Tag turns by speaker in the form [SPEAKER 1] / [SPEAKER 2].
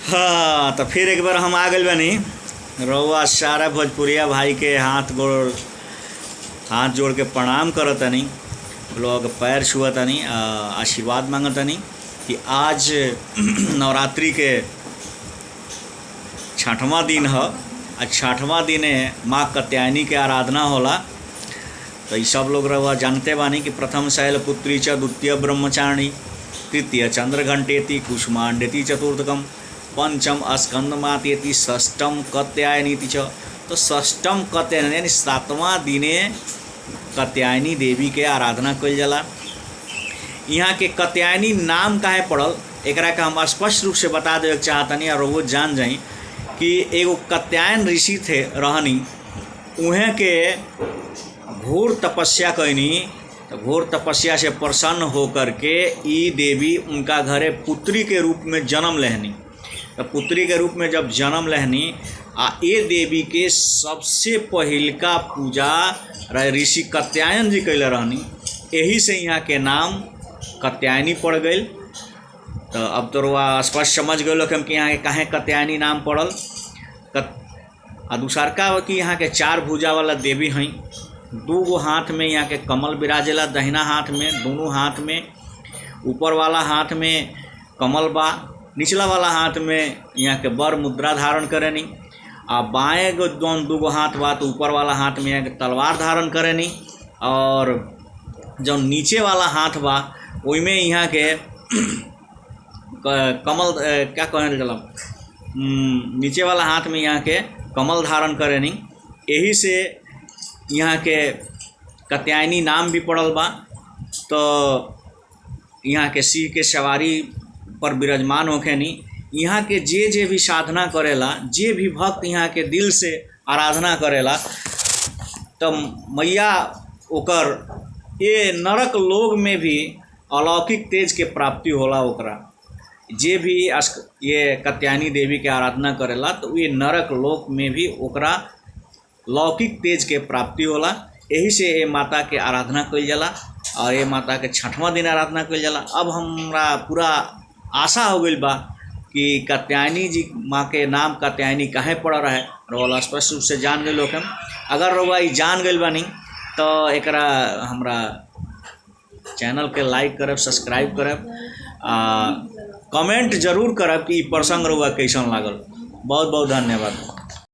[SPEAKER 1] हाँ तो फिर एक बार हम आ गए बनी रउआ सारा भोजपुरिया भाई के हाथ जोड़ के प्रणाम करतनी, लोग पैर छुअतनी, आशीर्वाद मांगतनी कि आज नवरात्रि के 6वां दिन है। आज 6वां दिने माँ कात्यायनी के आराधना होला। तो ये सब लोग रउआ जानते बानी कि प्रथम शैलपुत्री च, द्वितीय ब्रह्मचारिणी, तृतीय चंद्रघंटेति, कुष्मांडेति चतुर्थकम, पंचम स्कंदमातेति, षष्ठम कात्यायनीति च। तो षष्ठम कात्यायनी यानी 7वां दिने कात्यायनी देवी के आराधना कइल जाला। यहाँ के कात्यायनी नाम काहे पड़ल एकरा के हम स्पष्ट रूप से बता देवे चाहतनी और वो जान जाई कि एगो कात्यायन ऋषि थे रहनी, उहें के घोर तपस्या कैनी। तो घोर तपस्या से प्रसन्न होकर के ई देवी उनका घरे पुत्री के रूप में जन्म लेहनी। तो पुत्री के रूप में जब जन्म लेहनी ये देवी के सबसे पहिलका पूजा ऋषि कात्यायन जी कैले रहनी, यही से यहाँ के नाम कात्यायनी पड़ गई। तो अब तो वह स्पष्ट समझ गए कि यहाँ के काहे कात्यायनी नाम पड़ल। दूसरका कि यहाँ के 4 भुजा वाला देवी हैं, 2 हाथ में यहाँ के कमल विराजेला, दहिना हाथ में, दोनों हाथ में, ऊपर वाला हाथ में कमल बा, निचला वाला हाथ में यहाँ के बर मुद्रा धारण करेनी, आ बाएँ दो हाथ बा तो ऊपर वाला हाथ में यहाँ के तलवार धारण करेनी, और जो नीचे वाला हाथ बा ओइमे यहाँ के कमल क्या कहल जाला, नीचे वाला हाथ में यहाँ के कमल धारण करेनी। यही से यहाँ के कात्यायनी नाम भी पड़ल बा। तो यहाँ के सिंह के सवारी पर विराजमान होखेनी। यहाँ के जे भी साधना करेला, जे भी भक्त यहाँ के दिल से आराधना करेला, तो मैया ओकर ये नरक लोक में भी अलौकिक तेज के प्राप्ति होला। ओकरा जे भी ये कात्यायनी देवी के आराधना करेला तो ये नरक लोक में भी ओकरा लौकिक तेज के प्राप्ति होला। यही से ये माता के आराधना कइल जाला और ये माता के 6वां दिन आराधना कइल जाला। अब हमरा पूरा आशा हो गई बा कि कात्यायनी जी माँ के नाम कात्यायनी काहे पड़ रहा है, रोला स्पष्ट रूप से जान गए लोग। हम अगर रोवा जान गए बानी तो एकरा हमरा चैनल के लाइक करब, सब्सक्राइब करब, कमेंट जरूर करब कि प्रसंग रोवा कैसन लागल। बहुत बहुत धन्यवाद।